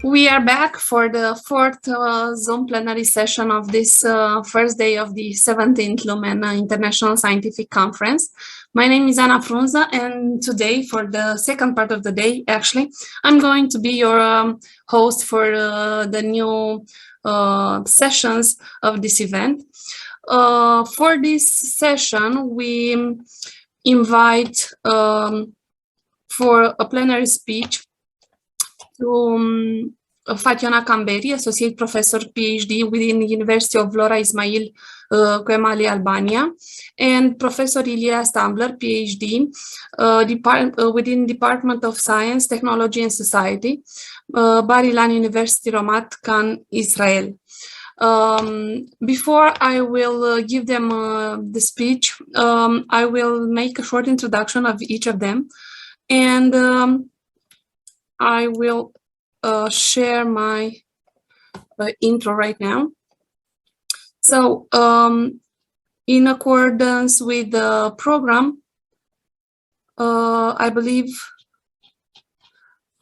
We are back for the fourth Zoom plenary session of this first day of the 17th Lumen International Scientific Conference. My name is Ana Frunza, and today, for the second part of the day, actually, I'm going to be your host for the new sessions of this event. For this session, we invite for a plenary speech to Fatjona KAMBERI, Associate Professor PhD within the University of Vlora, Ismail, Qemali, Albania, and Professor Ilia STAMBLER, PhD, within Department of Science, Technology and Society, Ilan University, Ramat, Israel. Before I will give them the speech, I will make a short introduction of each of them, and I will share my intro right now. So, in accordance with the program, I believe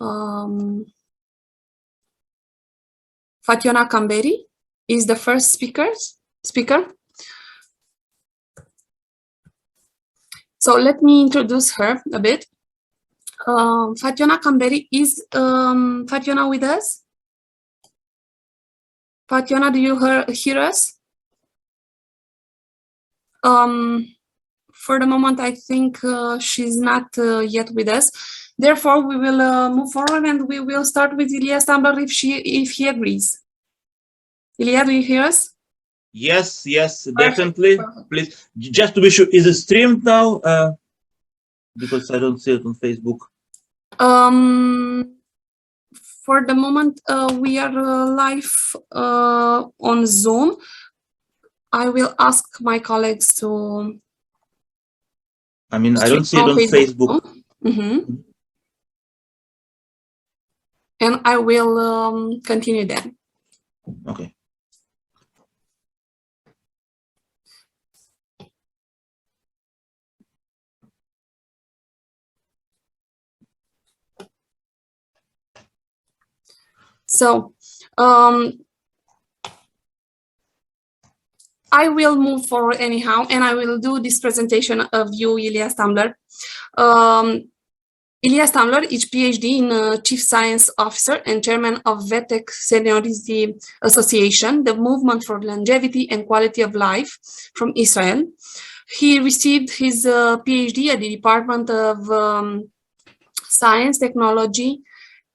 Fatjona KAMBERI is the first speaker. So let me introduce her a bit. Fatjona KAMBERI, is Fatjona with us? Fatjona, do you hear us? For the moment, I think she's not yet with us. Therefore, we will move forward and we will start with Ilia STAMBLER if he agrees. Ilia, do you hear us? Yes, definitely. Perfect. Please, just to be sure, is it streamed now? Because I don't see it on Facebook. For the moment, we are live on Zoom. I will ask my colleagues to. I mean, I don't see it on Facebook. Mm-hmm. And I will continue then. Okay. So, I will move forward anyhow, and I will do this presentation of you, Ilia STAMBLER. Ilia STAMBLER is PhD in Chief Science Officer and Chairman of VETEC Seniority Association, the movement for longevity and quality of life from Israel. He received his PhD at the Department of Science, Technology,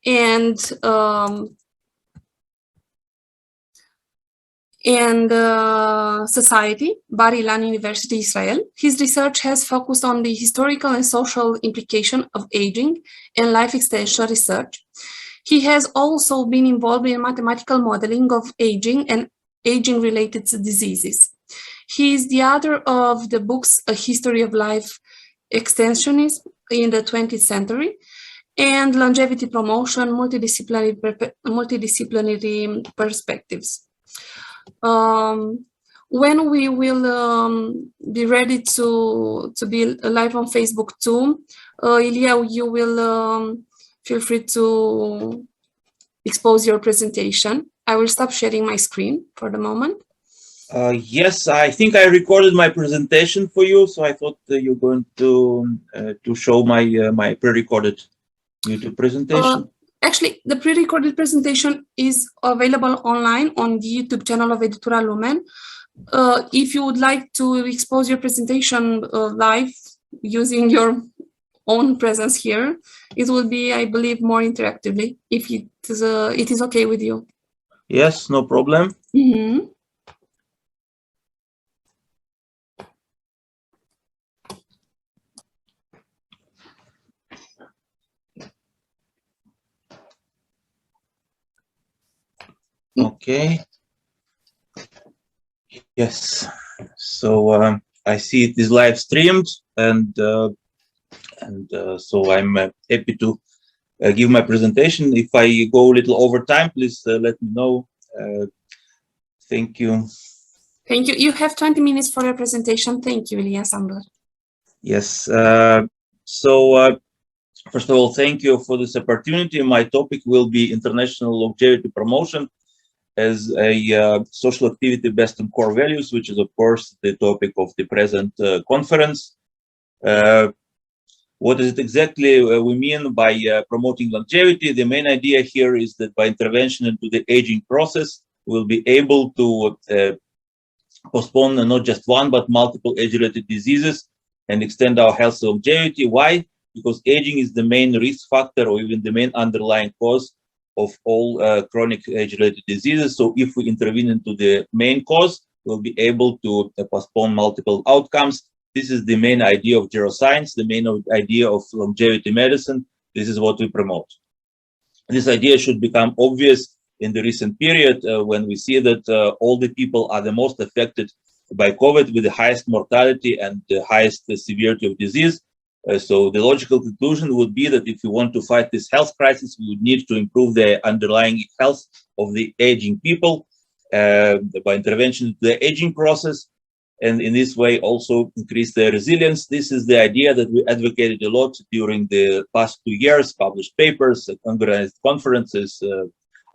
and Society, Ilan University, Israel. His research has focused on the historical and social implication of aging and life extension research. He has also been involved in mathematical modeling of aging and aging-related diseases. He is the author of the books A History of Life Extensionism in the 20th Century and Longevity Promotion, Multidisciplinary Perspectives. When we will be ready to be live on Facebook too, Ilia, you will feel free to expose your presentation. I will stop sharing my screen for the moment. Yes, I think I recorded my presentation for you, so I thought you're going to show my my pre-recorded YouTube presentation. Actually, the pre-recorded presentation is available online on the YouTube channel of Editura Lumen. If you would like to expose your presentation live using your own presence here, it will be, I believe, more interactively, if it is okay with you. Yes, no problem. Mm-hmm. Okay. Yes. So I see it is live streamed, and so I'm happy to give my presentation. If I go a little over time, please let me know. Thank you. Thank you. You have 20 minutes for your presentation. Thank you, Ilia STAMBLER. Yes. So First of all, thank you for this opportunity. My topic will be international longevity promotion as a social activity based on core values, which is, of course, the topic of the present conference. What is it exactly we mean by promoting longevity? The main idea here is that by intervention into the aging process, we'll be able to postpone not just one, but multiple age-related diseases and extend our health longevity. Why? Because aging is the main risk factor or even the main underlying cause of all chronic age-related diseases. So if we intervene into the main cause, we'll be able to postpone multiple outcomes. This is the main idea of geroscience, the main idea of longevity medicine. This is what we promote. This idea should become obvious in the recent period when we see that all the people are the most affected by COVID with the highest mortality and the highest severity of disease. So the logical conclusion would be that if we want to fight this health crisis, we would need to improve the underlying health of the aging people by intervention into the aging process, and in this way also increase their resilience. This is the idea that we advocated a lot during the past 2 years, published papers, organized conferences,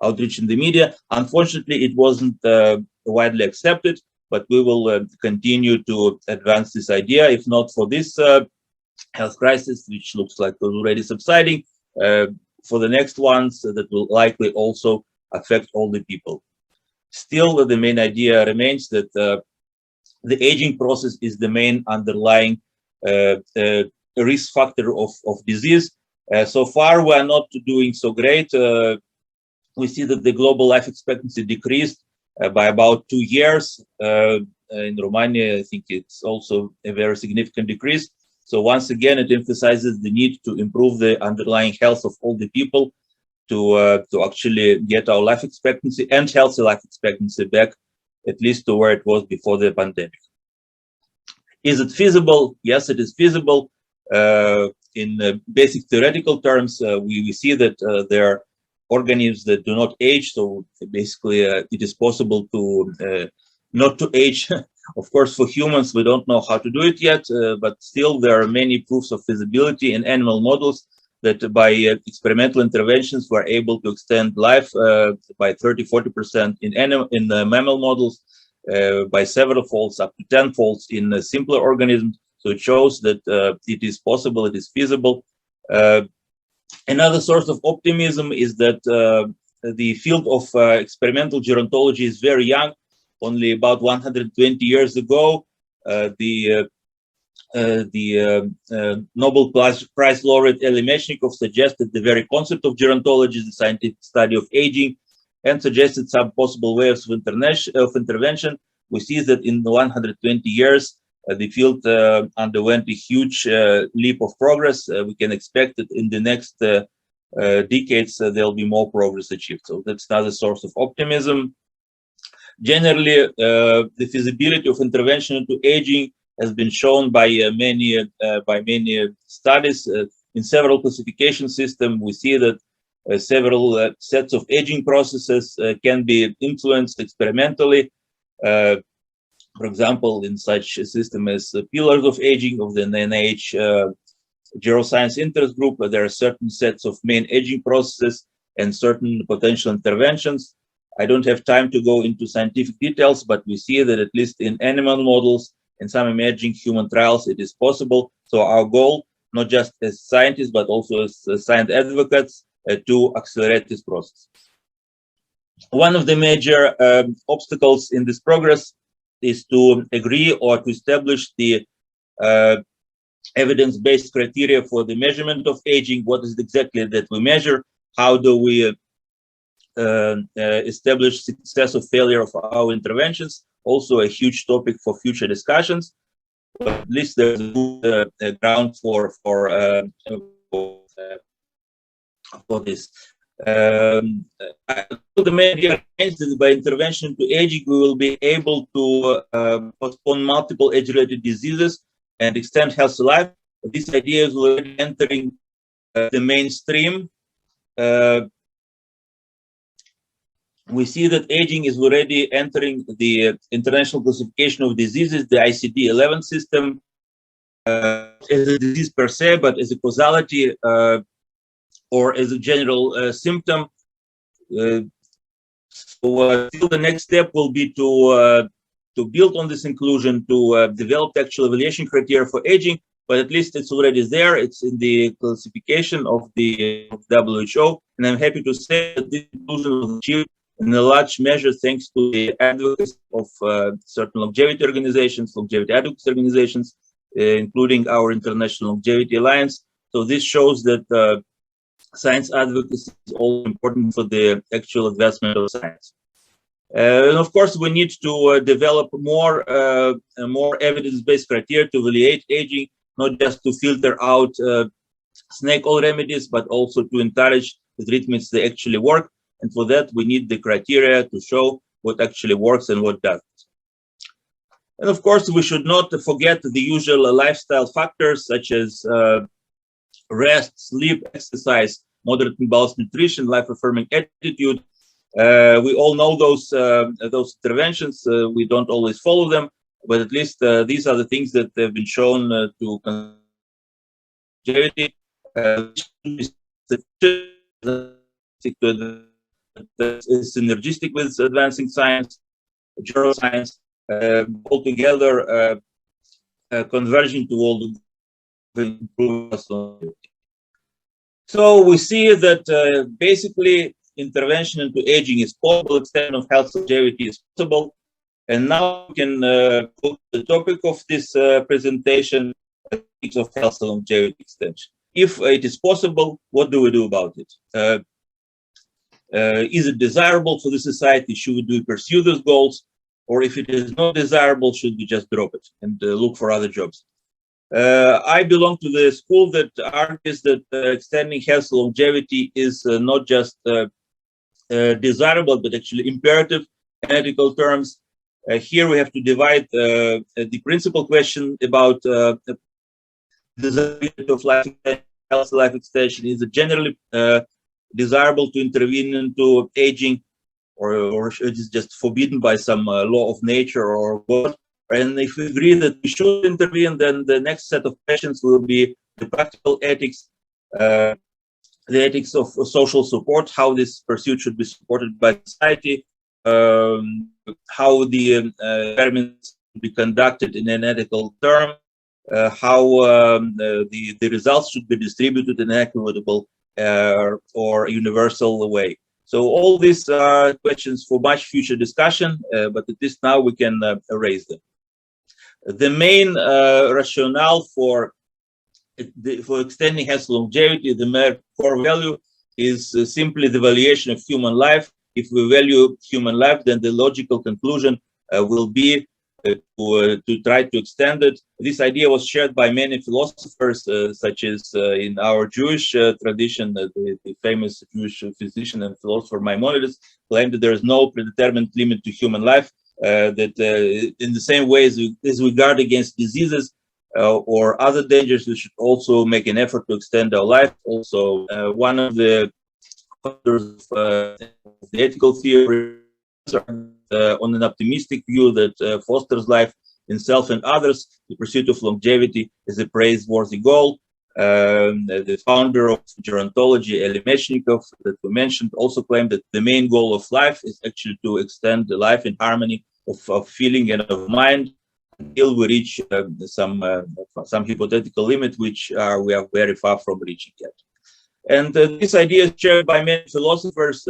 outreach in the media. Unfortunately, it wasn't widely accepted, but we will continue to advance this idea, if not for this health crisis, which looks like it's already subsiding, for the next ones that will likely also affect all the people. Still, the main idea remains that the aging process is the main underlying risk factor of disease. So far, we are not doing so great. We see that the global life expectancy decreased by about 2 years. In Romania, I think it's also a very significant decrease. So once again, it emphasizes the need to improve the underlying health of all the people to actually get our life expectancy and healthy life expectancy back, at least to where it was before the pandemic. Is it feasible? Yes, it is feasible. In basic theoretical terms, we see that there are organisms that do not age. So basically, it is possible to not to age. Of course, for humans, we don't know how to do it yet, but still there are many proofs of feasibility in animal models that by experimental interventions, we're able to extend life by 30–40% in mammal models, by several folds, up to 10 folds in simpler organisms. So it shows that it is possible, it is feasible. Another source of optimism is that the field of experimental gerontology is very young. Only about 120 years ago, the Nobel Prize laureate Elie Mechnikov suggested the very concept of gerontology, the scientific study of aging, and suggested some possible ways of intervention. We see that in 120 years, the field underwent a huge leap of progress. We can expect that in the next decades, there'll be more progress achieved. So that's another source of optimism. Generally, the feasibility of intervention into aging has been shown by many studies. In several classification systems, we see that several sets of aging processes can be influenced experimentally. For example, in such a system as Pillars of Aging of the NIH Geroscience Interest Group, there are certain sets of main aging processes and certain potential interventions. I don't have time to go into scientific details, but we see that at least in animal models and some emerging human trials, it is possible. So our goal, not just as scientists, but also as science advocates, to accelerate this process. One of the major obstacles in this progress is to agree or to establish the evidence-based criteria for the measurement of aging. What is it exactly that we measure? How do we establish success or failure of our interventions? Also a huge topic for future discussions. But at least there's a ground for this. The main idea is that by intervention to aging, we will be able to postpone multiple age-related diseases and extend healthy life. This idea is already entering the mainstream. We see that aging is already entering the International Classification of Diseases, the ICD-11 system. as a disease per se, but as a causality or as a general symptom. Still the next step will be to build on this inclusion, to develop the actual evaluation criteria for aging, but at least it's already there. It's in the classification of the WHO, and I'm happy to say that this inclusion was achieved in a large measure thanks to the advocacy of certain longevity organizations, longevity advocacy organizations, including our International Longevity Alliance. So this shows that science advocacy is all important for the actual advancement of science. And of course, we need to develop more evidence-based criteria to evaluate aging, not just to filter out snake oil remedies, but also to encourage the treatments that actually work. And for that, we need the criteria to show what actually works and what doesn't. And of course, we should not forget the usual lifestyle factors such as rest, sleep, exercise, moderate and balanced nutrition, life-affirming attitude. We all know those interventions. We don't always follow them, but at least these are the things that have been shown to longevity. Is synergistic with advancing science, neuroscience, altogether converging to all the improvements. So we see that basically intervention into aging is possible, extent of health longevity is possible. And now we can put the topic of this presentation, of health and longevity extension. If it is possible, what do we do about it? Is it desirable for the society? Should we pursue those goals? Or if it is not desirable, should we just drop it and look for other jobs? I belong to the school that argues that extending health and longevity is not just desirable, but actually imperative in ethical terms. Here we have to divide the principal question about desirability of health life extension. Is it generally desirable to intervene into aging, or it is just forbidden by some law of nature or what? And if we agree that we should intervene, then the next set of questions will be the practical ethics, the ethics of social support, how this pursuit should be supported by society, how the experiments should be conducted in an ethical term, how the results should be distributed in an equitable or universal way. So all these are questions for much future discussion, but at least now we can raise them. The main rationale for extending health longevity, the main core value, is simply the valuation of human life. If we value human life, then the logical conclusion will be to try to extend it. This idea was shared by many philosophers, such as in our Jewish tradition, the famous Jewish physician and philosopher Maimonides claimed that there is no predetermined limit to human life, that in the same way as we guard against diseases or other dangers, we should also make an effort to extend our life. Also, one of the founders of the ethical theory on an optimistic view that fosters life in self and others. The pursuit of longevity is a praiseworthy goal. The founder of gerontology, Elie Mechnikov, that we mentioned, also claimed that the main goal of life is actually to extend the life in harmony of feeling and of mind until we reach some hypothetical limit, which we are very far from reaching yet. And this idea is shared by many philosophers,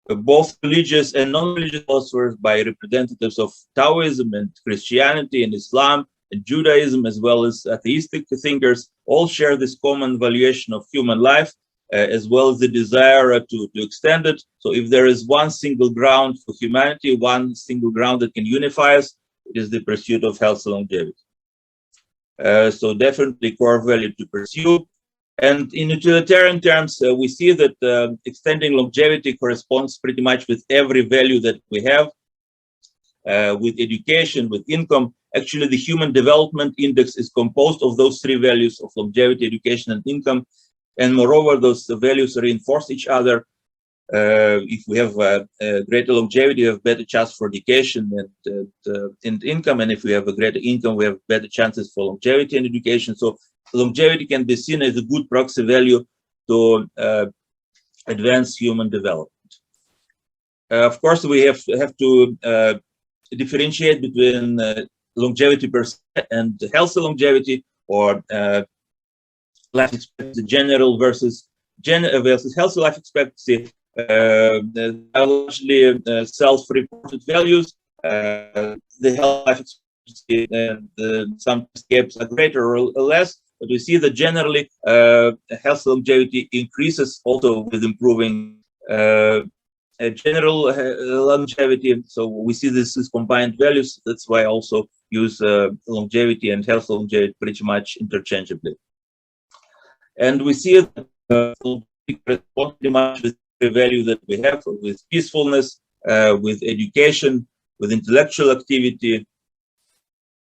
both religious and non-religious philosophers, by representatives of Taoism and Christianity and Islam and Judaism, as well as atheistic thinkers. All share this common valuation of human life, as well as the desire to extend it. So if there is one single ground for humanity, one single ground that can unify us, it is the pursuit of health and longevity. So definitely core value to pursue. And in utilitarian terms, we see that extending longevity corresponds pretty much with every value that we have, with education, with income. Actually, the Human Development Index is composed of those three values of longevity, education, and income. And moreover, those values reinforce each other. If we have greater longevity, we have better chance for education and income. And if we have a greater income, we have better chances for longevity and education. So longevity can be seen as a good proxy value to advance human development. Of course, we have to differentiate between longevity per se and healthy longevity, or life expectancy general versus healthy life expectancy. Are largely self-reported values. The health life expectancy and some gaps are greater or less, but we see that generally health longevity increases also with improving general longevity. So we see this as combined values. That's why I also use longevity and health longevity pretty much interchangeably. And we see that pretty much with the value that we have with peacefulness, with education, with intellectual activity,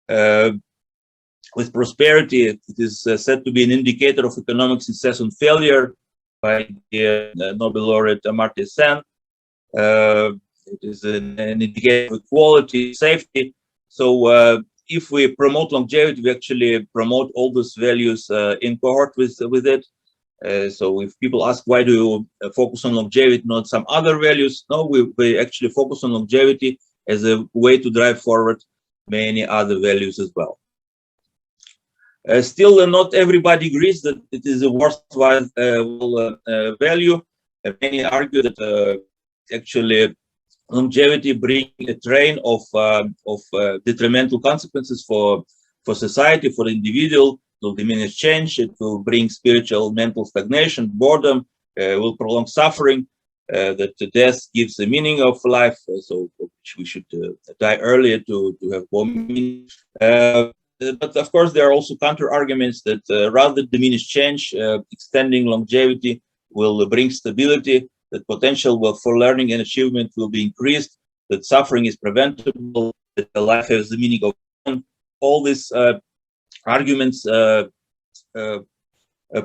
with prosperity. It is said to be an indicator of economic success and failure by the Nobel laureate Amartya Sen. It is an indicator of equality, safety. So if we promote longevity, we actually promote all those values in cohort with it. So if people ask, why do you focus on longevity, not some other values? No, we actually focus on longevity as a way to drive forward many other values as well. Still, not everybody agrees that it is a worthwhile value. Many argue that actually longevity brings a train of detrimental consequences for society, for the individual. It will diminish change. It will bring spiritual, mental stagnation, boredom. Will prolong suffering. That death gives a meaning of life. So we should die earlier to have more meaning. But of course, there are also counter arguments that rather than diminish change, extending longevity will bring stability. That potential for learning and achievement will be increased. That suffering is preventable. That life has the meaning of all these arguments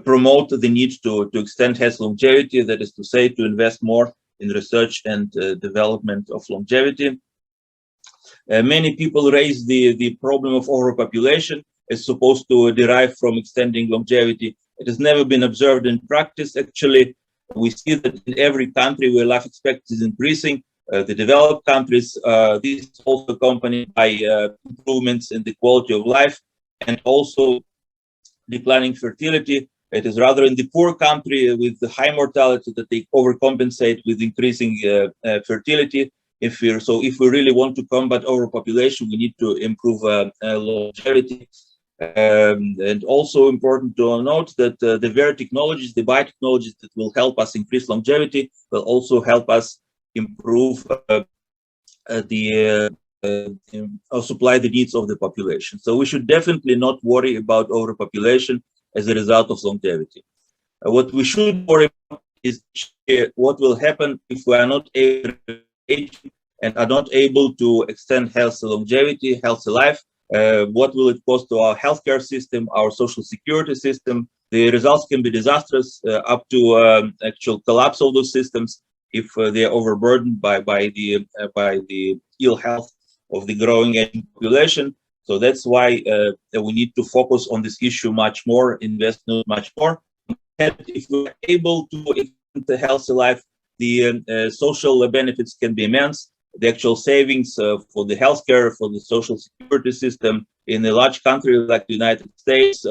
promote the need to extend health longevity, that is to say, to invest more in research and development of longevity. Many people raise the problem of overpopulation as supposed to derive from extending longevity. It has never been observed in practice. Actually, we see that in every country where life expectancy is increasing, the developed countries, this is also accompanied by improvements in the quality of life and also declining fertility. It is rather in the poor country with the high mortality that they overcompensate with increasing fertility. If we really want to combat overpopulation, we need to improve longevity. And also important to note that the very technologies, the biotechnologies that will help us increase longevity will also help us improve supply the needs of the population. So we should definitely not worry about overpopulation as a result of longevity. What we should worry about is what will happen if we are not able to age and are not able to extend healthy longevity, healthy life. What will it cost to our healthcare system, our social security system? The results can be disastrous, up to actual collapse of those systems if they are overburdened by the ill health of the growing population. So that's why we need to focus on this issue much more, invest much more. And if we're able to extend the healthy life, the social benefits can be immense. The actual savings for the healthcare, for the social security system in a large country like the United States,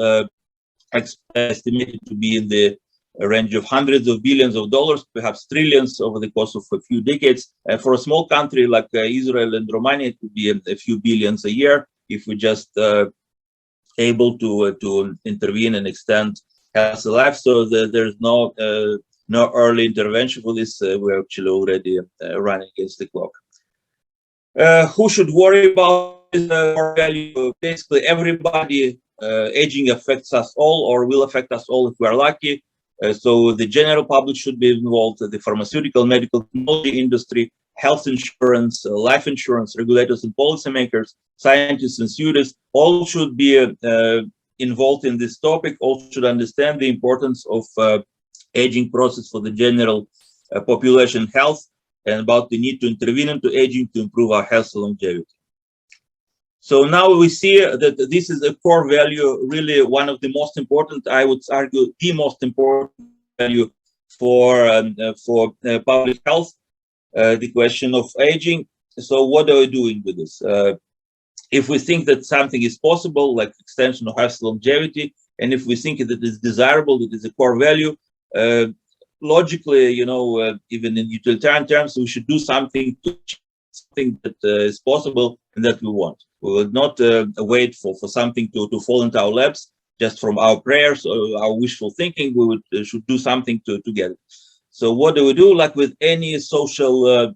estimated to be in the range of hundreds of billions of dollars, perhaps trillions over the course of a few decades. For a small country like Israel and Romania, it could be a few billions a year if we just able to intervene and extend healthy life. So there's no early intervention for this. We're actually already running against the clock. Who should worry about this value? Basically, everybody. Aging affects us all, or will affect us all if we are lucky. So the general public should be involved, the pharmaceutical, medical technology industry, health insurance, life insurance, regulators and policymakers, scientists and students, all should be involved in this topic, all should understand the importance of aging process for the general population health and about the need to intervene into aging to improve our health and longevity. So now we see that this is a core value, really one of the most important, I would argue, the most important value for public health, the question of aging. So what are we doing with this? If we think that something is possible, like extension of health longevity, and if we think that it's desirable, that it's a core value, logically, you know, even in utilitarian terms, we should do something to something that is possible and that we want. We will not wait for something to fall into our laps just from our prayers or our wishful thinking. We would should do something to get it. So what do we do? Like with any social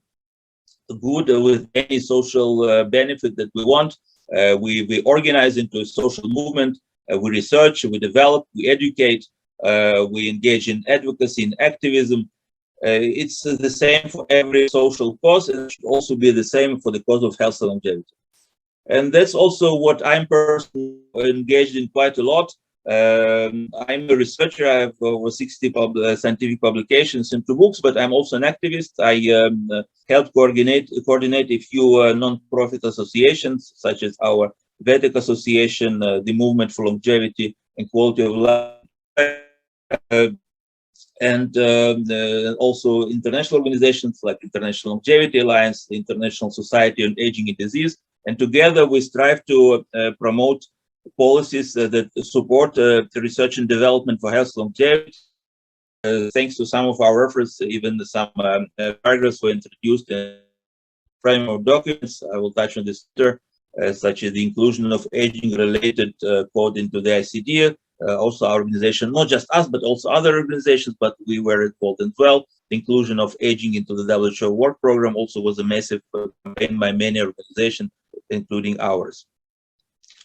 good, with any social benefit that we want, we organize into a social movement. We research, we develop, we educate, we engage in advocacy, in activism. It's the same for every social cause, and it should also be the same for the cause of health and longevity. And that's also what I'm personally engaged in quite a lot. I'm a researcher. I have over 60 scientific publications and 2 books, but I'm also an activist. I help coordinate a few non-profit associations, such as our VETEC Association, the Movement for Longevity and Quality of Life, and also international organizations like International Longevity Alliance, the International Society on Aging and Disease. And together we strive to promote policies that support research and development for health longevity. Thanks to some of our efforts, even some paragraphs were introduced in framework documents. I will touch on this later, such as the inclusion of aging-related code into the ICD. Also our organization, not just us, but also other organizations, but we were involved as well. The inclusion of aging into the WHO work program also was a massive campaign by many organizations, including ours.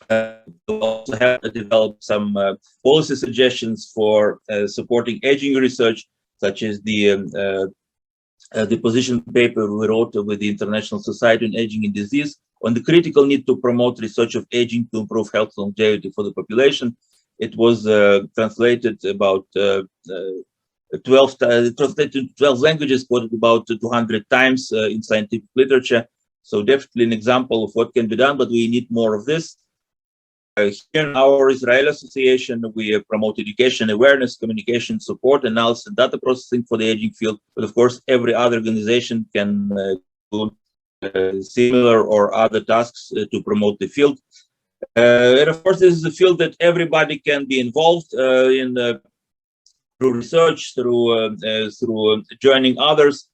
We also have developed some policy suggestions for supporting aging research, such as the position paper we wrote with the International Society on Aging and Disease on the critical need to promote research of aging to improve health and longevity for the population. It was translated about 12 languages, quoted about 200 times in scientific literature. So definitely an example of what can be done, but we need more of this. Here in our Israel Association, we promote education, awareness, communication, support, analysis, and data processing for the aging field. But of course, every other organization can do similar or other tasks to promote the field. And of course, this is a field that everybody can be involved in through research, through joining others,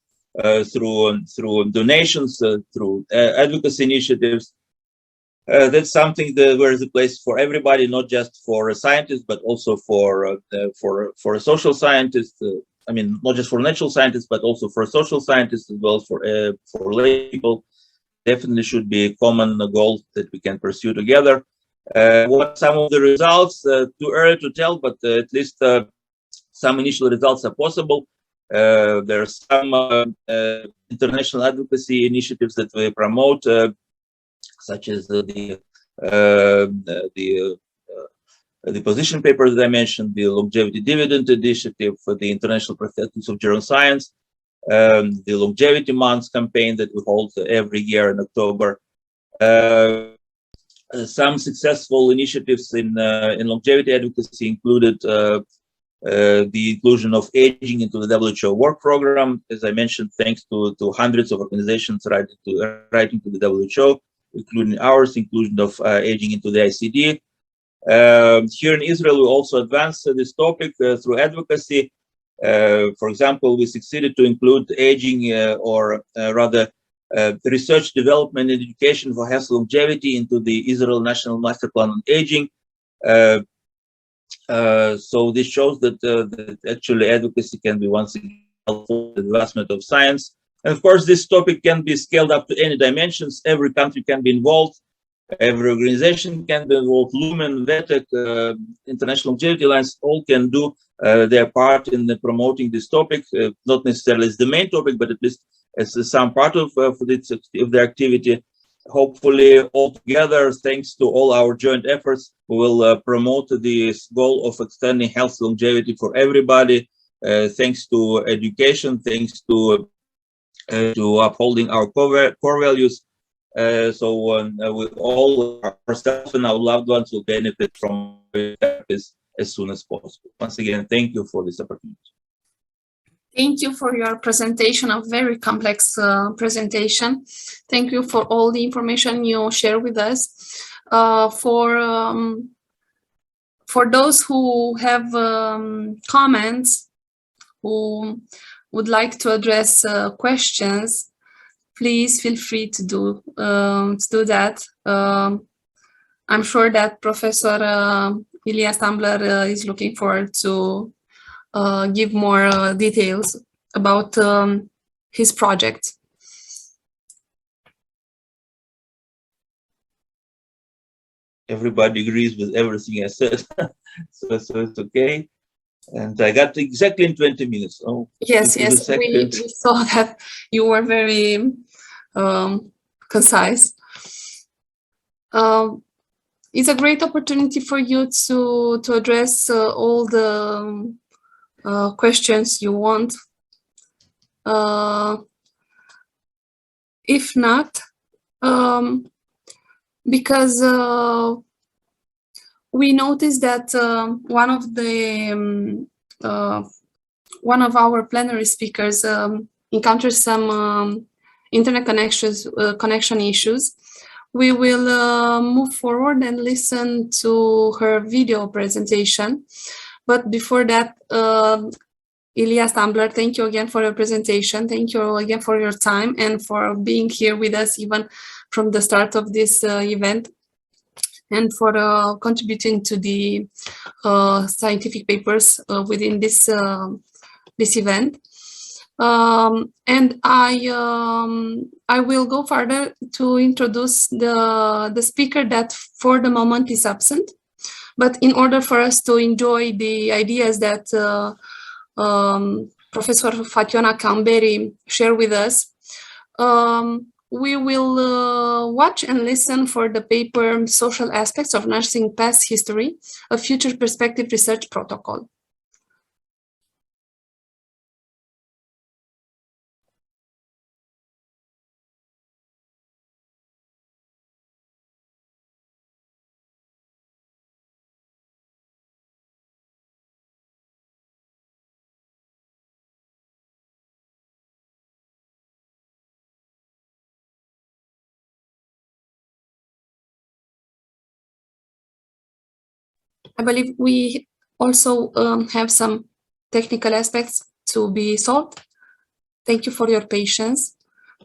through donations, through advocacy initiatives. That's something that where is a place for everybody, not just for a scientist, but also for a social scientist. I mean, not just for natural scientists, but also for a social scientist as well, for lay people. Definitely should be a common goal that we can pursue together. What some of the results, too early to tell, but at least some initial results are possible. There are some international advocacy initiatives that we promote, such as the position paper that I mentioned, the longevity dividend initiative for the International Professors of General Science, the Longevity Month campaign that we hold every year in October. Some successful initiatives in longevity advocacy included the inclusion of aging into the WHO work program, as I mentioned, thanks to hundreds of organizations writing to the WHO, including ours, inclusion of aging into the ICD. Here in Israel, we also advanced this topic through advocacy. For example, we succeeded to include aging, or rather research, development, and education for health longevity into the Israel National Master Plan on Aging. So this shows that actually advocacy can be once again helpful in the advancement of science. And of course, this topic can be scaled up to any dimensions. Every country can be involved. Every organization can be involved. Lumen, VETEC, International Longevity Alliance, all can do their part in promoting this topic. Not necessarily as the main topic, but at least as some part of their activity. Hopefully, all together, thanks to all our joint efforts, we will promote this goal of extending health longevity for everybody, thanks to education, thanks to upholding our core values. We all, ourselves and our loved ones, will benefit from this as soon as possible. Once again, thank you for this opportunity. Thank you for your presentation, a very complex presentation. Thank you for all the information you share with us. For those who have comments, who would like to address questions, please feel free to do that. I'm sure that Professor Ilia STAMBLER is looking forward to give more details about his project. Everybody agrees with everything I said, so it's okay. And I got exactly in 20 minutes. Oh, yes, we saw that you were very concise. It's a great opportunity for you to address all the questions you want. If not, because we noticed that one of our plenary speakers encountered some internet connection issues. We will move forward and listen to her video presentation. But before that, Ilia STAMBLER, thank you again for your presentation. Thank you again for your time and for being here with us even from the start of this event, and for contributing to the scientific papers within this event. And I will go further to introduce the speaker that for the moment is absent. But in order for us to enjoy the ideas that Professor Fatjona KAMBERI shared with us, we will watch and listen for the paper Social Aspects of Nursing Past History, a Future Perspective Research Protocol. I believe we also have some technical aspects to be solved. Thank you for your patience.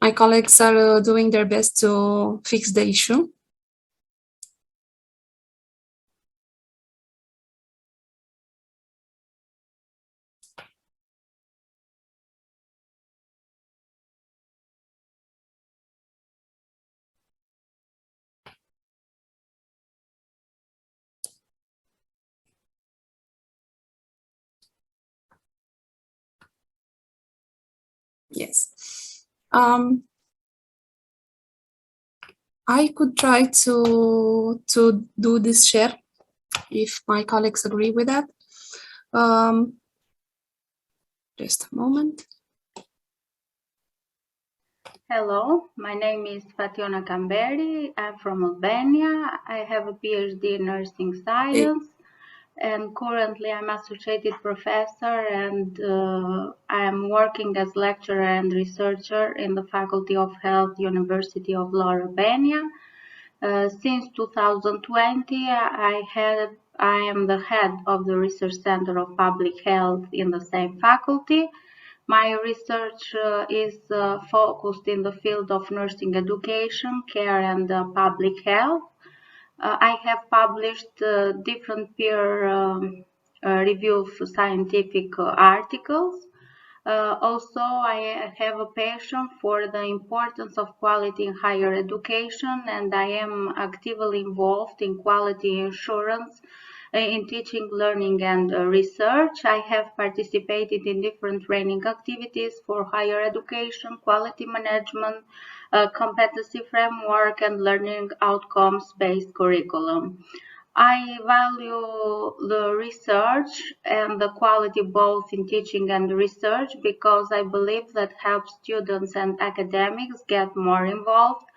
My colleagues are doing their best to fix the issue. Yes. I could try to do this share if my colleagues agree with that. Just a moment. Hello, my name is Fatjona KAMBERI. I'm from Albania. I have a PhD in nursing science, and currently I'm associated professor, and I am working as lecturer and researcher in the Faculty of Health, University of Vlora, Albania. Since 2020, I am the head of the Research Center of Public Health in the same faculty. My research is focused in the field of nursing education, care, and public health. I have published different peer-reviewed scientific articles. Also, I have a passion for the importance of quality in higher education, and I am actively involved in quality assurance in teaching, learning, and research. I have participated in different training activities for higher education, quality management, competency framework, and learning outcomes-based curriculum. I value the research and the quality both in teaching and research because I believe that helps students and academics get more involved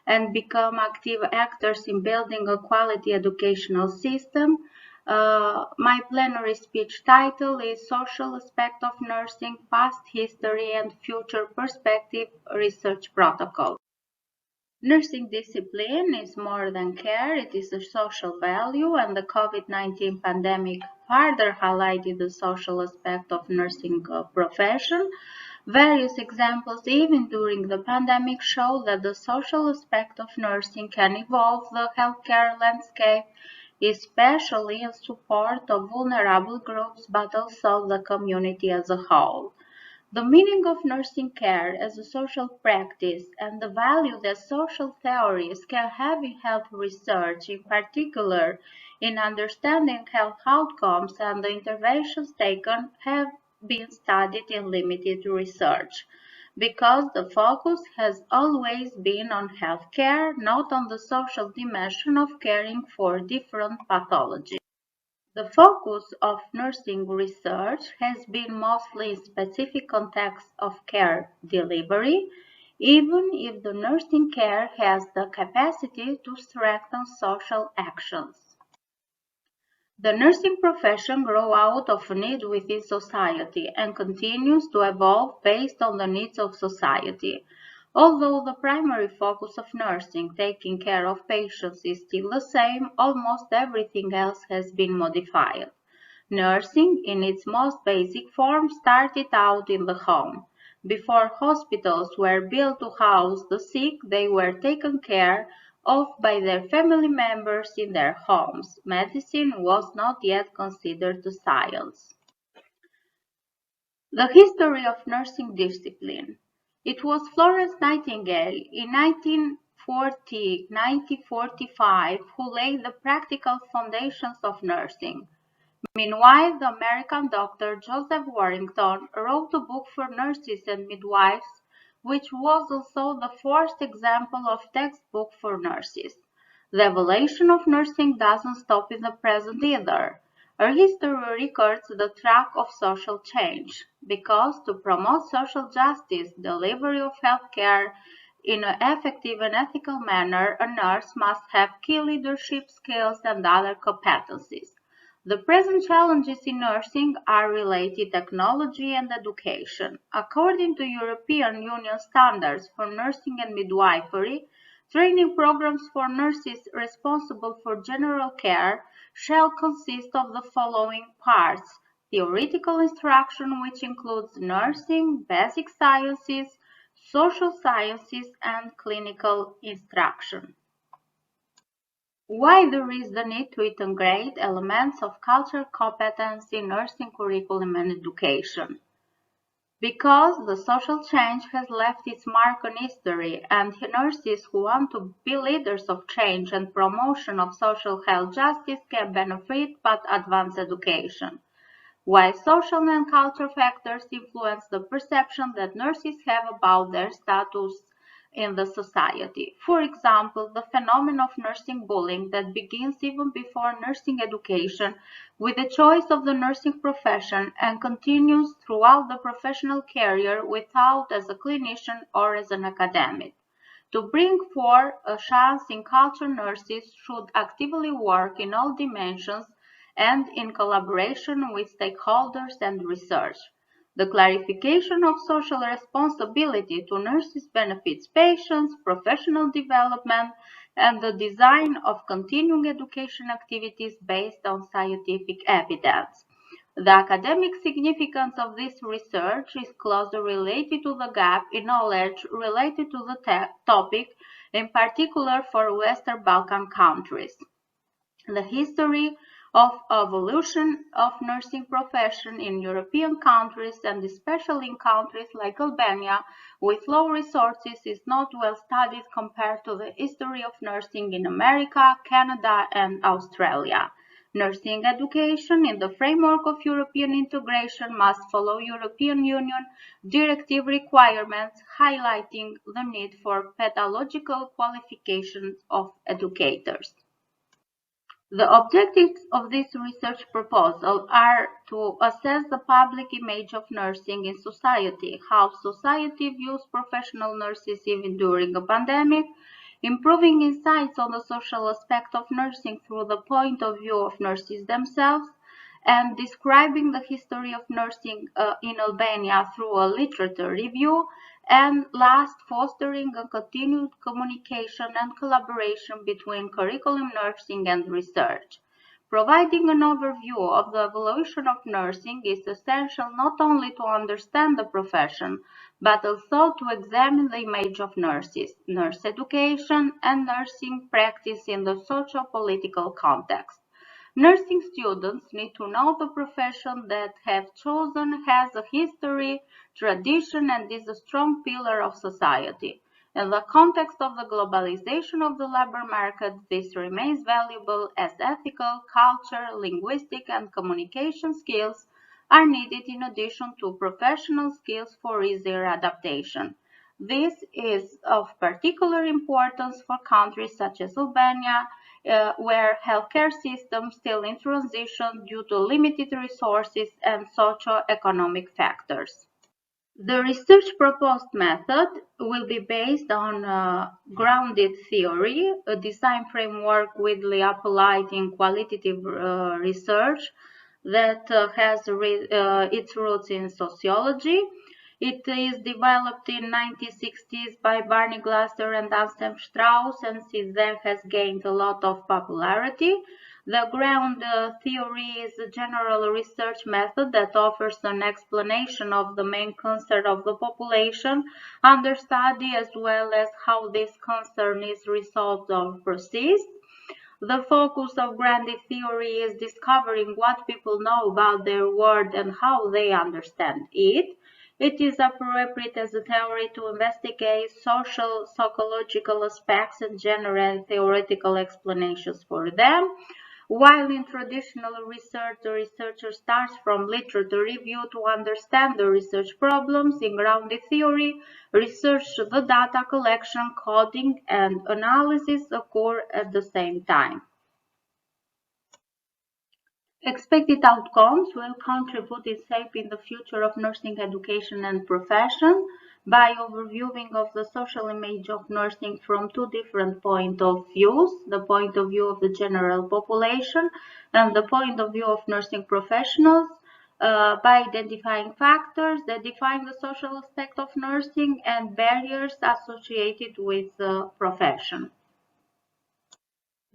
and become active actors in building a quality educational system. My plenary speech title is Social Aspect of Nursing, Past History and Future Perspective Research Protocol. Nursing discipline is more than care, it is a social value, and the COVID-19 pandemic further highlighted the social aspect of nursing profession. Various examples, even during the pandemic, show that the social aspect of nursing can evolve the healthcare landscape, especially in support of vulnerable groups, but also the community as a whole. The meaning of nursing care as a social practice and the value that social theories can have in health research, in particular in understanding health outcomes and the interventions taken, have been studied in limited research because the focus has always been on healthcare, not on the social dimension of caring for different pathologies. The focus of nursing research has been mostly in specific contexts of care delivery, even if the nursing care has the capacity to strengthen social actions. The nursing profession grew out of a need within society and continues to evolve based on the needs of society. Although the primary focus of nursing, taking care of patients, is still the same, almost everything else has been modified. Nursing, in its most basic form, started out in the home. Before hospitals were built to house the sick, they were taken care of by their family members in their homes. Medicine was not yet considered a science. The history of nursing discipline. It was Florence Nightingale in 1945 who laid the practical foundations of nursing. Meanwhile, the American doctor Joseph Warrington wrote a book for nurses and midwives, which was also the first example of textbook for nurses. The evolution of nursing doesn't stop in the present either. Our history records the track of social change, because to promote social justice, delivery of health care in an effective and ethical manner, a nurse must have key leadership skills and other competencies. The present challenges in nursing are related to technology and education. According to European Union standards for nursing and midwifery, training programs for nurses responsible for general care shall consist of the following parts: theoretical instruction, which includes nursing, basic sciences, social sciences, and clinical instruction. Why there is the need to integrate elements of cultural competence in nursing curriculum and education? Because the social change has left its mark on history, and nurses who want to be leaders of change and promotion of social health justice can benefit but advance education. While social and cultural factors influence the perception that nurses have about their status in the society. For example, the phenomenon of nursing bullying that begins even before nursing education with the choice of the nursing profession and continues throughout the professional career without as a clinician or as an academic. To bring forth a chance in culture, nurses should actively work in all dimensions and in collaboration with stakeholders and research. The clarification of social responsibility to nurses benefits patients, professional development, and the design of continuing education activities based on scientific evidence. The academic significance of this research is closely related to the gap in knowledge related to the topic, in particular for Western Balkan countries. The history of evolution of nursing profession in European countries and especially in countries like Albania with low resources is not well studied compared to the history of nursing in America, Canada, and Australia. Nursing education in the framework of European integration must follow European Union directive requirements, highlighting the need for pedagogical qualifications of educators. The objectives of this research proposal are to assess the public image of nursing in society, how society views professional nurses even during a pandemic, improving insights on the social aspect of nursing through the point of view of nurses themselves, and describing the history of nursing in Albania through a literature review, and last, fostering a continued communication and collaboration between curriculum nursing and research. Providing an overview of the evolution of nursing is essential not only to understand the profession, but also to examine the image of nurses, nurse education, and nursing practice in the socio-political context. Nursing students need to know the profession that have chosen has a history, tradition, and is a strong pillar of society. In the context of the globalization of the labor market, this remains valuable as ethical, culture, linguistic, and communication skills are needed in addition to professional skills for easier adaptation. This is of particular importance for countries such as Albania, where healthcare systems still in transition due to limited resources and socio-economic factors. The research proposed method will be based on grounded theory, a design framework widely applied in qualitative research that has its roots in sociology. It is developed in 1960s by Barney Glasser and Anselm Strauss, and since then has gained a lot of popularity. The ground theory is a general research method that offers an explanation of the main concern of the population under study, as well as how this concern is resolved or persists. The focus of grounded theory is discovering what people know about their world and how they understand it. It is appropriate as a theory to investigate social, psychological aspects and generate theoretical explanations for them. While in traditional research, the researcher starts from literature review to understand the research problems, in grounded theory, research, the data collection, coding, and analysis occur at the same time. Expected outcomes will contribute in shaping the future of nursing education and profession by overviewing of the social image of nursing from two different points of views, the point of view of the general population and the point of view of nursing professionals, by identifying factors that define the social aspect of nursing and barriers associated with the profession.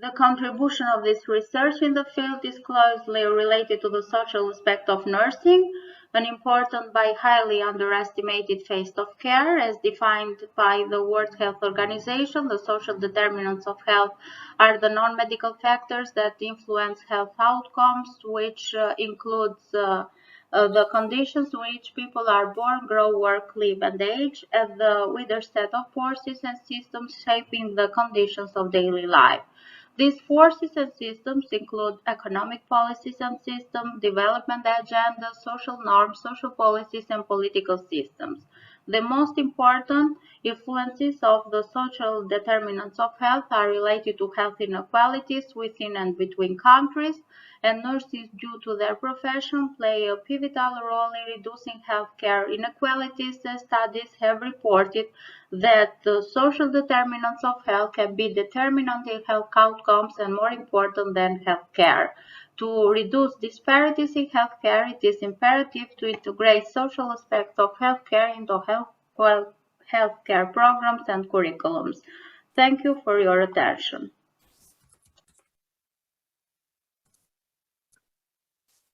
The contribution of this research in the field is closely related to the social aspect of nursing, an important but highly underestimated phase of care as defined by the World Health Organization. The social determinants of health are the non-medical factors that influence health outcomes, which includes the conditions in which people are born, grow, work, live, and age, and the wider set of forces and systems shaping the conditions of daily life. These forces and systems include economic policies and systems, development agendas, social norms, social policies, and political systems. The most important influences of the social determinants of health are related to health inequalities within and between countries, and nurses, due to their profession, play a pivotal role in reducing healthcare inequalities, as studies have reported that the social determinants of health can be determinant in health outcomes and more important than healthcare. To reduce disparities in healthcare, it is imperative to integrate social aspects of healthcare into healthcare programs and curriculums. Thank you for your attention.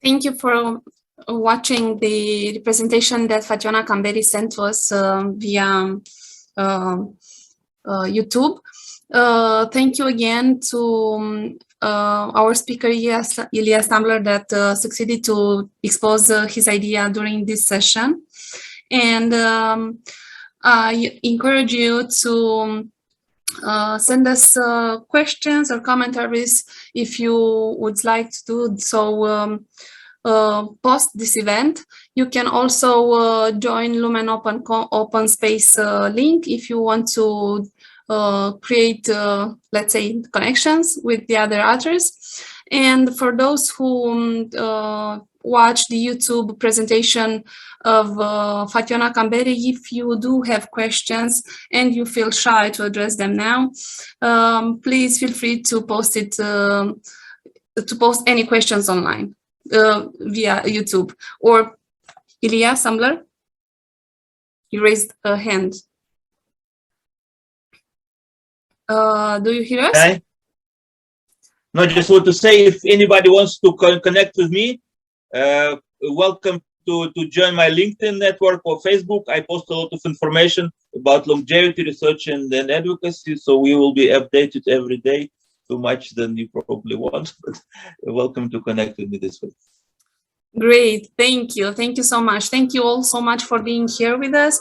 Thank you for watching the presentation that Fatjona KAMBERI sent to us via YouTube. Thank you again to our speaker, Ilia STAMBLER, that succeeded to expose his idea during this session. And I encourage you to send us questions or commentaries if you would like to do so post this event. You can also join Lumen Open Space link if you want to create, let's say, connections with the other authors. And for those who watch the YouTube presentation of Fatjona KAMBERI, if you do have questions and you feel shy to address them now, please feel free to post it, to post any questions online via YouTube. Or Ilia, STAMBLER, you raised a hand. Do you hear us? Hi. No, I just want to say, if anybody wants to connect with me, welcome to join my LinkedIn network or Facebook. I post a lot of information about longevity research and advocacy, so we will be updated every day, too much than you probably want, but welcome to connect with me this way. Great, thank you so much. Thank you all so much for being here with us.